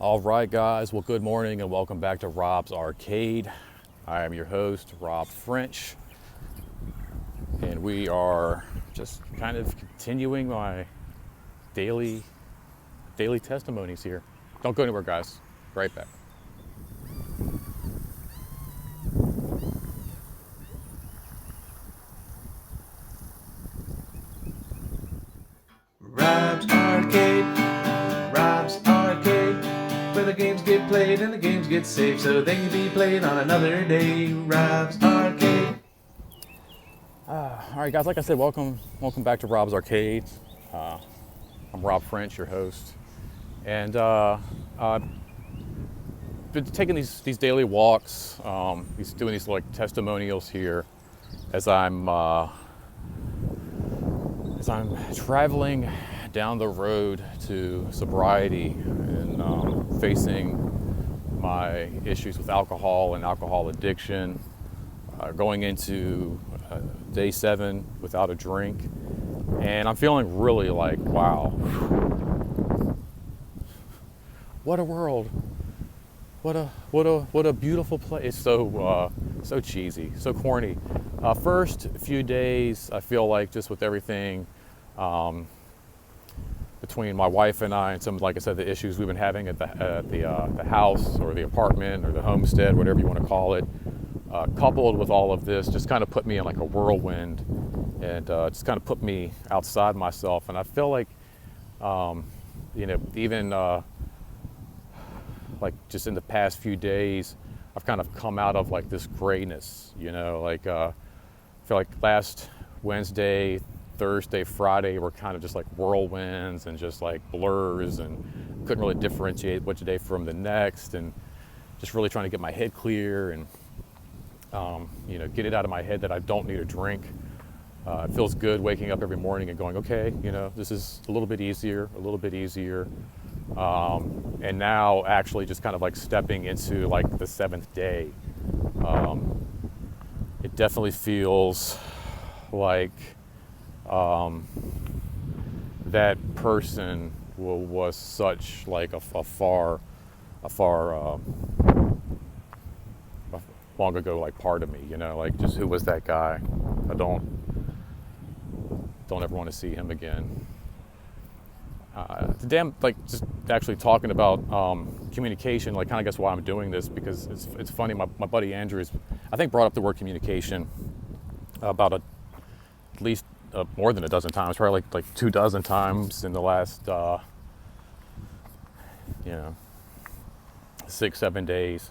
All right, guys. Well, good morning and welcome back to Rob's Arcade. I am your host, Rob French, and we are just kind of continuing my daily testimonies here. Don't go anywhere, guys. Right back. Rob's Arcade, Rob's Arcade, where the games get played and the games get saved so they can be played on another day. Rob's Arcade. All right, guys. Like I said, welcome back to Rob's Arcade. I'm Rob French, your host, and I've been taking these daily walks, doing these like testimonials here as I'm traveling down the road to sobriety and facing my issues with alcohol and alcohol addiction, going into day 7 without a drink, and I'm feeling really like, wow, what a world, what a beautiful place. It's so cheesy, so corny. First few days, I feel like just with everything between my wife and I, and some, like I said, the issues we've been having at the house or the apartment or the homestead, whatever you want to call it, coupled with all of this, just kind of put me in like a whirlwind, and just kind of put me outside myself. And I feel like, even like just in the past few days, I've kind of come out of like this grayness, I feel like last Wednesday, Thursday, Friday were kind of just like whirlwinds and just like blurs, and couldn't really differentiate which day from the next, and just really trying to get my head clear and, get it out of my head that I don't need a drink. It feels good waking up every morning and going, okay, this is a little bit easier. And now actually just kind of like stepping into like the 7th day. It definitely feels like that person was such like a far long ago like part of me, like just who was that guy? I don't ever want to see him again. Just actually talking about communication, like kind of guess why I'm doing this, because it's funny. My buddy Andrews, I think, brought up the word communication about at least more than a dozen times, probably like 2 dozen times in the last 6-7 days.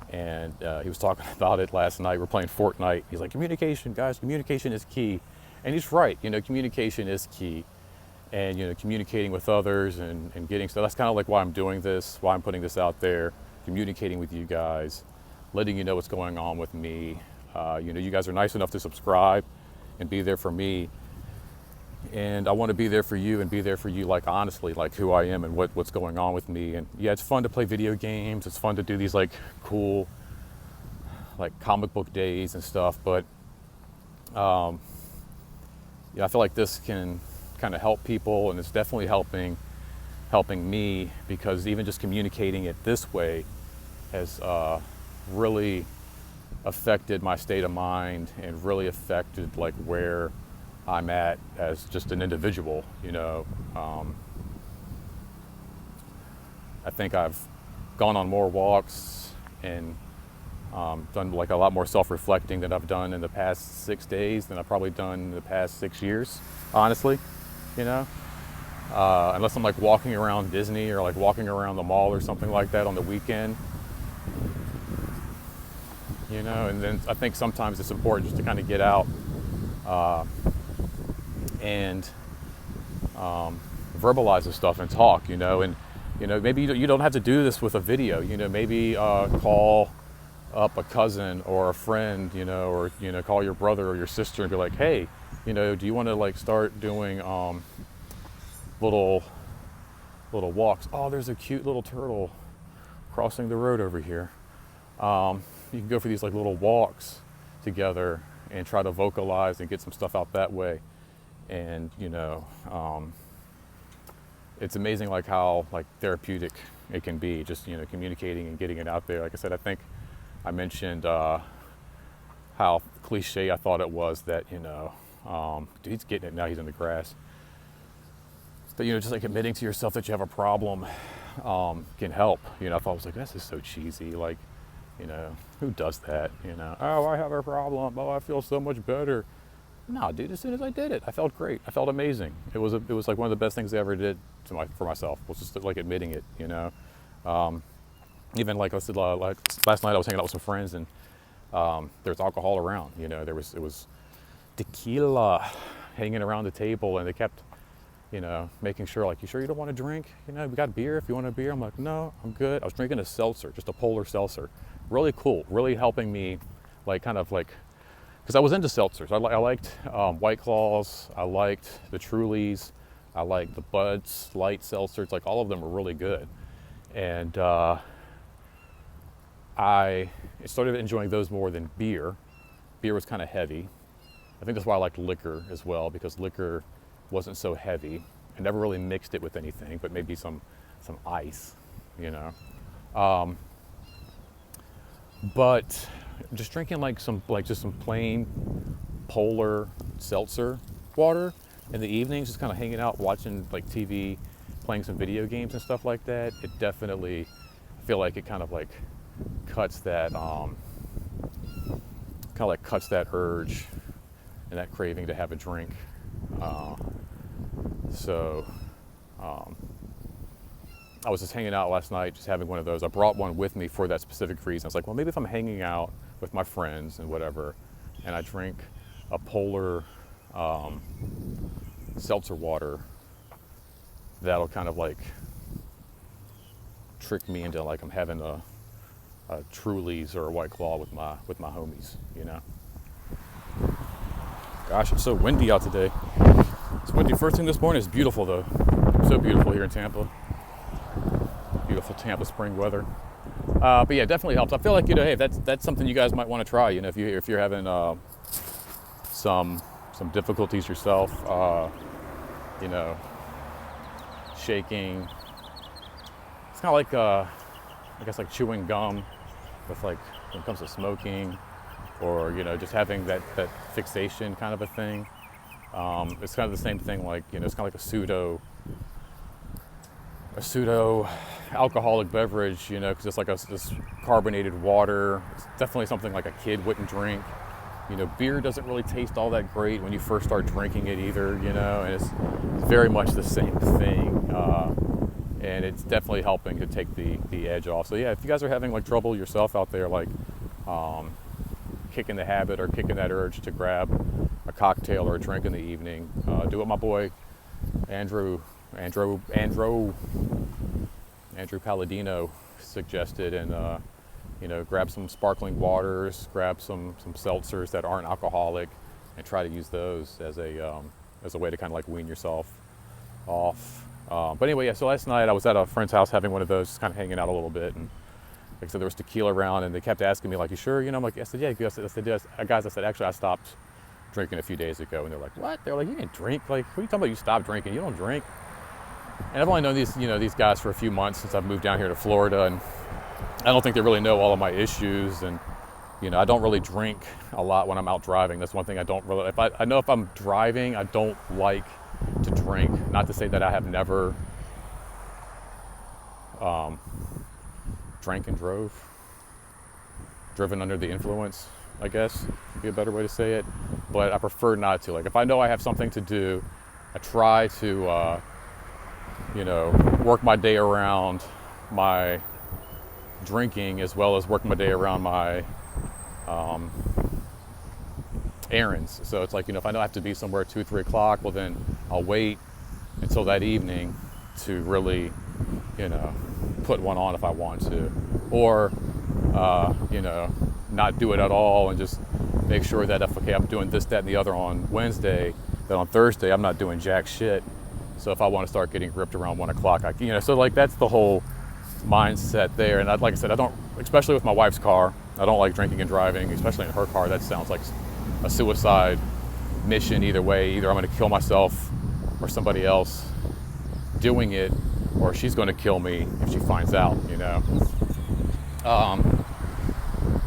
And he was talking about it last night. We're playing Fortnite. He's like, communication, guys, communication is key. And he's right. Communication is key. And, communicating with others and getting stuff. That's kind of like why I'm doing this, why I'm putting this out there, communicating with you guys, letting you know what's going on with me. You guys are nice enough to subscribe and be there for me. And I want to be there for you and be there for you, like, honestly, like who I am and what's going on with me. And yeah, it's fun to play video games. It's fun to do these like cool, like comic book days and stuff. But I feel like this can kind of help people, and it's definitely helping me, because even just communicating it this way has really affected my state of mind and really affected like where I'm at as just an individual. I think I've gone on more walks and done like a lot more self-reflecting than I've done in the past 6 days than I've probably done in the past 6 years, honestly. Unless I'm like walking around Disney or like walking around the mall or something like that on the weekend, and then I think sometimes it's important just to kind of get out and verbalize this stuff and talk, and maybe you don't have to do this with a video, maybe call up a cousin or a friend, or call your brother or your sister and be like, hey, do you want to like start doing little walks? Oh, there's a cute little turtle crossing the road over here. You can go for these like little walks together and try to vocalize and get some stuff out that way. And it's amazing like how like therapeutic it can be, just communicating and getting it out there. Like I said, I think I mentioned how cliche I thought it was that dude, he's getting it now, he's in the grass. But just like admitting to yourself that you have a problem can help. I thought it was like, this is so cheesy, like who does that? Oh, I have a problem, oh, I feel so much better. No, dude, as soon as I did it, I felt great. I felt amazing. It was like one of the best things I ever did for myself, was just like admitting it, even like I said, like last night I was hanging out with some friends, and there's alcohol around, it was tequila hanging around the table, and they kept, making sure, like, you sure you don't want to drink? We got beer if you want a beer. I'm like, no, I'm good. I was drinking a seltzer, just a polar seltzer. Really cool, really helping me, like, kind of like, because I was into seltzers. I liked White Claws, I liked the Trulies, I liked the Bud Light seltzers, like all of them were really good. And I started enjoying those more than beer. Beer was kind of heavy. I think that's why I liked liquor as well, because liquor wasn't so heavy. I never really mixed it with anything, but maybe some ice, But just drinking just some plain polar seltzer water in the evenings, just kind of hanging out, watching like TV, playing some video games and stuff like that. It definitely, I feel like it kind of like cuts that urge and that craving to have a drink. I was just hanging out last night, just having one of those. I brought one with me for that specific reason. I was like, well, maybe if I'm hanging out with my friends and whatever, and I drink a polar seltzer water, that'll kind of like trick me into like I'm having a Trulies or a White Claw with my homies, Gosh, it's so windy out today. It's windy first thing this morning. It's beautiful though. So beautiful here in Tampa. Beautiful Tampa spring weather. But yeah, it definitely helps. I feel like, hey, that's something you guys might want to try, if you're having some difficulties yourself, shaking. It's kind of like I guess like chewing gum with like when it comes to smoking, or just having that fixation kind of a thing. It's kind of the same thing, like it's kind of like a pseudo alcoholic beverage, because it's like this carbonated water. It's definitely something like a kid wouldn't drink. Beer doesn't really taste all that great when you first start drinking it either, and it's very much the same thing. And it's definitely helping to take the edge off. So yeah, if you guys are having like trouble yourself out there, like kicking the habit or kicking that urge to grab a cocktail or a drink in the evening, do what my boy Andrew Palladino suggested, and grab some sparkling waters, grab some seltzers that aren't alcoholic, and try to use those as a way to kind of like wean yourself off. But anyway, yeah. So last night I was at a friend's house having one of those, just kind of hanging out a little bit, and like I said, there was tequila around, and they kept asking me like, "You sure?" I'm like, "I said, yeah." I said, "Yes, guys." I said, "Actually, I stopped drinking a few days ago." And they're like, "What?" They're like, "You didn't drink? Like, what are you talking about? You stopped drinking? You don't drink?" And I've only known these guys for a few months since I've moved down here to Florida, and I don't think they really know all of my issues. And I don't really drink a lot when I'm out driving. That's one thing I don't really. I know if I'm driving, I don't like to drink. Not to say that I have never drank and driven under the influence, I guess would be a better way to say it. But I prefer not to. Like if I know I have something to do, I try to work my day around my drinking, as well as work my day around my errands. So it's like, if I know I have to be somewhere 2-3 o'clock, well then I'll wait until that evening to really, put one on if I want to, or not do it at all and just make sure that if I'm doing this, that, and the other on Wednesday, that on Thursday I'm not doing jack shit. So if I want to start getting gripped around 1 o'clock, so like that's the whole mindset there. And like I said, I don't, especially with my wife's car, I don't like drinking and driving, especially in her car. That sounds like a suicide mission either way. Either I'm going to kill myself or somebody else doing it, or she's going to kill me if she finds out, you know.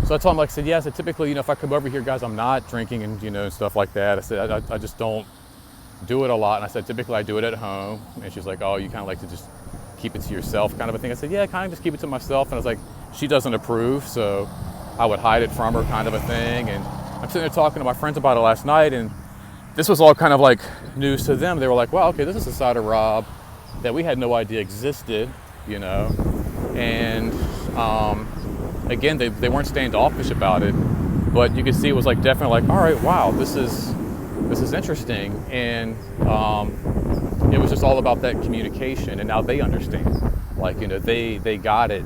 So I told him, like I said, yes, typically, you know, if I come over here, guys, I'm not drinking and, you know, stuff like that. I said, I just don't do it a lot. And I said, typically I do it at home. And she's like, oh, you kind of like to just keep it to yourself kind of a thing. I said, yeah, kind of just keep it to myself. And I was like, she doesn't approve, so I would hide it from her kind of a thing. And I'm sitting there talking to my friends about it last night, and this was all kind of like news to them. They were like, wow, okay, this is a side of Rob that we had no idea existed, you know. And again, they weren't standoffish about it, but you could see it was like definitely like, all right, wow, this is interesting. And it was just all about that communication, and now they understand, like, you know, they got it.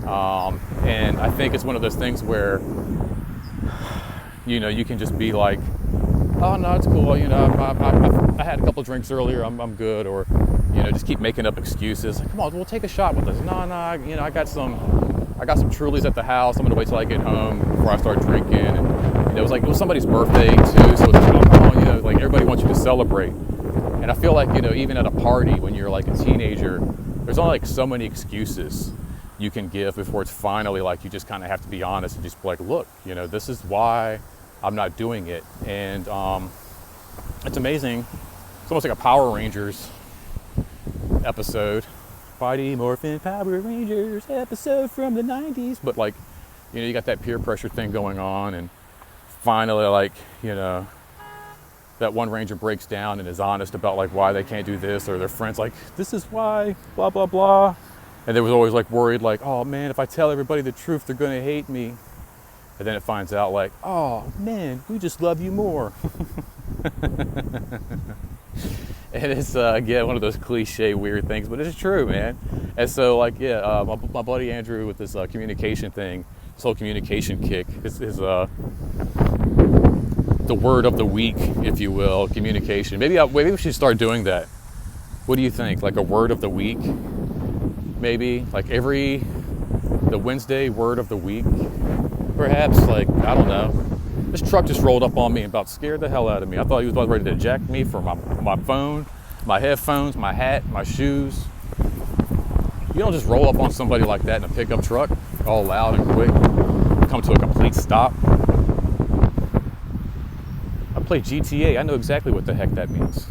And I think it's one of those things where, you know, you can just be like, oh no, it's cool, you know, I had a couple drinks earlier, I'm good, or, you know, just keep making up excuses. Like, come on, we'll take a shot with us. No, you know, I got some Trulies at the house. I'm gonna wait till I get home before I start drinking. And you know, it was somebody's birthday too, so it's like, oh, come on, you know, like everybody wants you to celebrate. And I feel like, you know, even at a party when you're like a teenager, there's only like so many excuses you can give before it's finally like you just kind of have to be honest and just be like, look, you know, this is why I'm not doing it. And it's amazing. It's almost like a Power Rangers episode. Mighty Morphin Power Rangers episode from the 90s. But like, you know, you got that peer pressure thing going on, and finally, like, you know, that one ranger breaks down and is honest about like why they can't do this, or their friends like, this is why, blah, blah, blah. And they was always like worried, like, oh man, if I tell everybody the truth, they're gonna hate me. And then it finds out like, oh man, we just love you more. And it's, again, one of those cliche weird things, but it's true, man. And so, like, yeah, my buddy Andrew with this communication thing, this whole communication kick, is the word of the week, if you will, communication. Maybe we should start doing that. What do you think? Like a word of the week? Maybe? Like the Wednesday word of the week? Perhaps, like, I don't know. This truck just rolled up on me and about scared the hell out of me. I thought he was about ready to jack me for my phone, my headphones, my hat, my shoes. You don't just roll up on somebody like that in a pickup truck, all loud and quick, come to a complete stop. I play GTA. I know exactly what the heck that means.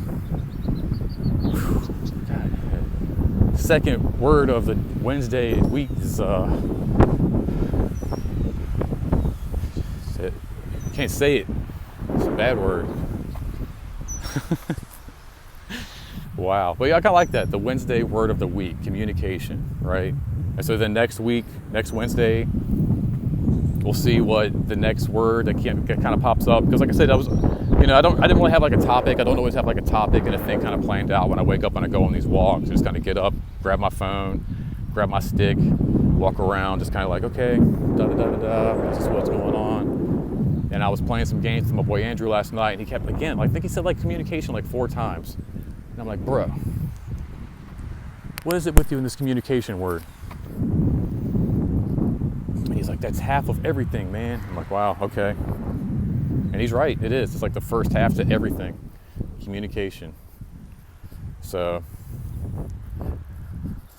Second word of the Wednesday week is can't say it. It's a bad word. Wow. But yeah, I kind of like that. The Wednesday word of the week, communication, right? And so then next week, next Wednesday, we'll see what the next word that kind of pops up. Because like I said, I didn't really have like a topic. I don't always have like a topic and a thing kind of planned out when I wake up and I go on these walks. I just kind of get up, grab my phone, grab my stick, walk around, just kind of like, okay, this is what's going on. And I was playing some games with my boy Andrew last night, and he kept, again, I think he said like communication like 4 times. And I'm like, bro, what is it with you in this communication word? And he's like, that's half of everything, man. I'm like, wow, okay. And he's right, it is. It's like the first half to everything, communication. So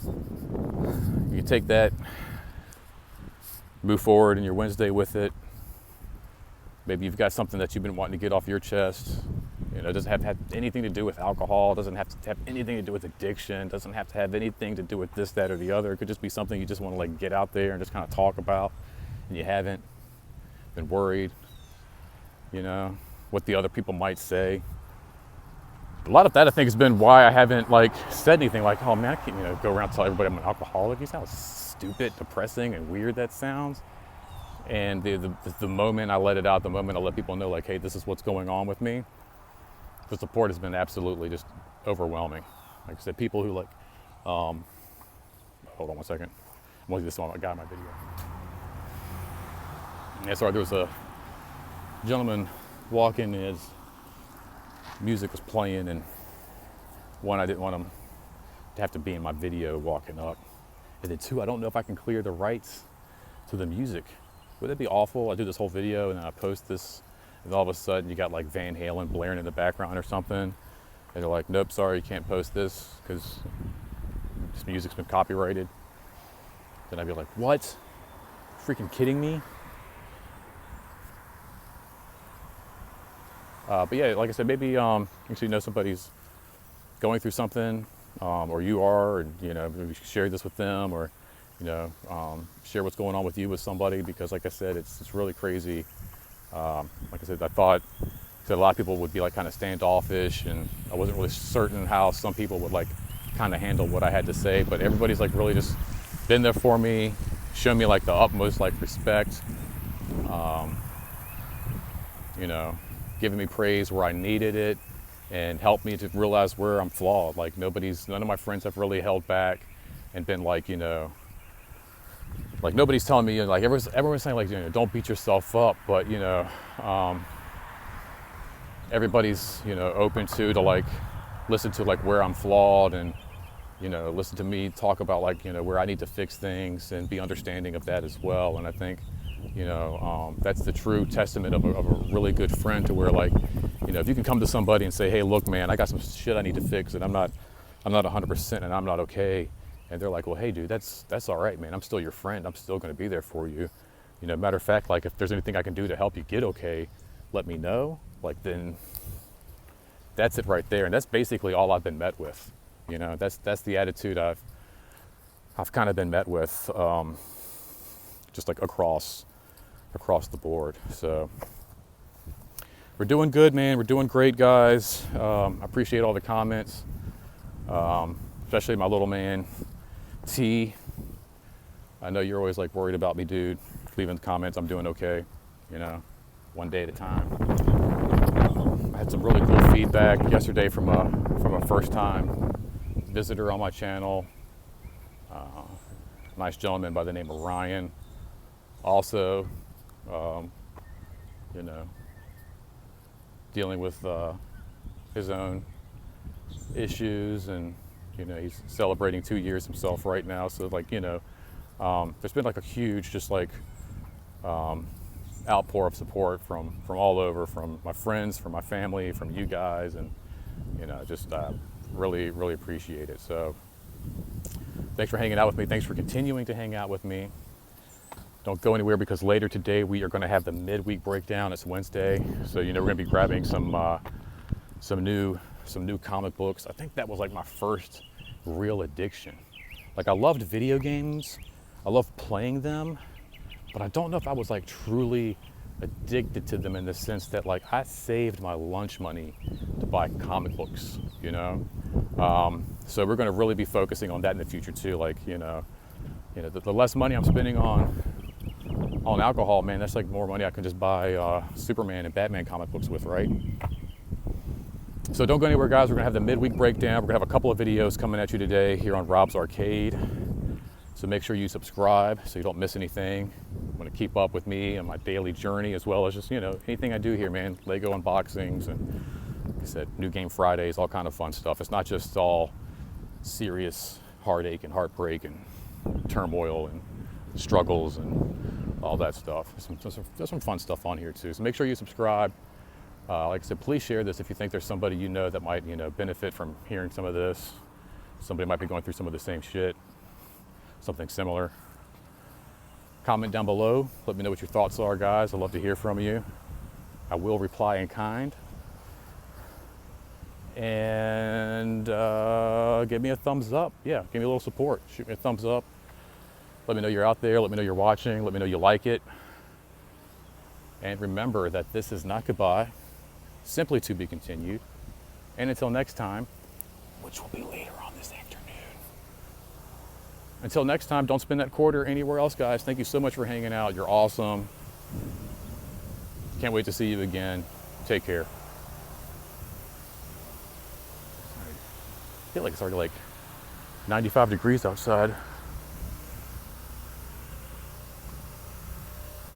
you can take that, move forward in your Wednesday with it. Maybe you've got something that you've been wanting to get off your chest. You know, it doesn't have to have anything to do with alcohol. It doesn't have to have anything to do with addiction. It doesn't have to have anything to do with this, that, or the other. It could just be something you just want to like get out there and just kind of talk about, and you haven't been worried, you know, what the other people might say. A lot of that, I think, has been why I haven't like said anything like, oh man, I can't, you know, go around and tell everybody I'm an alcoholic. You see how stupid, depressing, and weird that sounds? And the moment I let it out, the moment I let people know, like, hey, this is what's going on with me, the support has been absolutely just overwhelming. Like I said, people who like, hold on one second. I'm looking at this guy in my video. Yeah, sorry, there was a gentleman walking, his music was playing, and one, I didn't want him to have to be in my video walking up. And then 2, I don't know if I can clear the rights to the music. Would it be awful? I do this whole video and then I post this, and all of a sudden you got like Van Halen blaring in the background or something. and they're like, nope, sorry, you can't post this because this music's been copyrighted, then I'd be like, what? Freaking kidding me? But yeah, like I said, maybe you know somebody's going through something, or you are, and maybe share this with them, or share what's going on with you with somebody, because like I said, it's really crazy. Like I said, I thought that a lot of people would be like kind of standoffish, and I wasn't really certain how some people would like kind of handle what I had to say, but everybody's like really just been there for me, shown me like the utmost like respect, giving me praise where I needed it, and helped me to realize where I'm flawed. Like none of my friends have really held back and been like, like nobody's telling me, like everyone's saying like, don't beat yourself up, but everybody's, open to like listen to like where I'm flawed, and, listen to me talk about like, where I need to fix things, and be understanding of that as well. And I think, that's the true testament of a really good friend, to where like, if you can come to somebody and say, hey, look, man, I got some shit I need to fix, and I'm not 100% and I'm not okay. And they're like, well, hey, dude, that's all right, man. I'm still your friend. I'm still going to be there for you. Matter of fact, like if there's anything I can do to help you get okay, let me know. Like then that's it right there. And that's basically all I've been met with. That's the attitude I've kind of been met with, just like across the board. So we're doing good, man. We're doing great, guys. I appreciate all the comments, especially my little man, T. I know you're always like worried about me, dude. Leave in the comments. I'm doing okay, one day at a time. I had some really cool feedback yesterday from a first-time visitor on my channel. Nice gentleman by the name of Ryan. Also, dealing with his own issues, and he's celebrating 2 years himself right now. So like there's been like a huge just like outpour of support from all over, from my friends, from my family, from you guys, and just really appreciate it. So thanks for hanging out with me. Thanks for continuing to hang out with me. Don't go anywhere, because later today we are going to have the midweek breakdown. It's Wednesday, so we're going to be grabbing some new comic books. I think that was like my first real addiction. Like I loved video games, I loved playing them, but I don't know if I was like truly addicted to them in the sense that like I saved my lunch money to buy comic books. So we're going to really be focusing on that in the future too. Like the less money I'm spending on alcohol, man, that's like more money I can just buy Superman and Batman comic books with, right? So don't go anywhere, guys. We're gonna have the midweek breakdown. We're gonna have a couple of videos coming at you today here on Rob's Arcade. So make sure you subscribe so you don't miss anything. I'm gonna keep up with me and my daily journey, as well as just, anything I do here, man. Lego unboxings, and like I said, new game Fridays, all kind of fun stuff. It's not just all serious heartache and heartbreak and turmoil and struggles and all that stuff. There's some fun stuff on here too. So make sure you subscribe. Like I said, please share this if you think there's somebody that might benefit from hearing some of this. Somebody might be going through some of the same shit, something similar. Comment down below. Let me know what your thoughts are, guys. I'd love to hear from you. I will reply in kind. And give me a thumbs up. Yeah, give me a little support. Shoot me a thumbs up. Let me know you're out there. Let me know you're watching. Let me know you like it. And remember that this is not goodbye, simply to be continued. And until next time, which will be later on this afternoon. Until next time, don't spend that quarter anywhere else, guys. Thank you so much for hanging out. You're awesome. Can't wait to see you again. Take care. I feel like it's already like 95 degrees outside.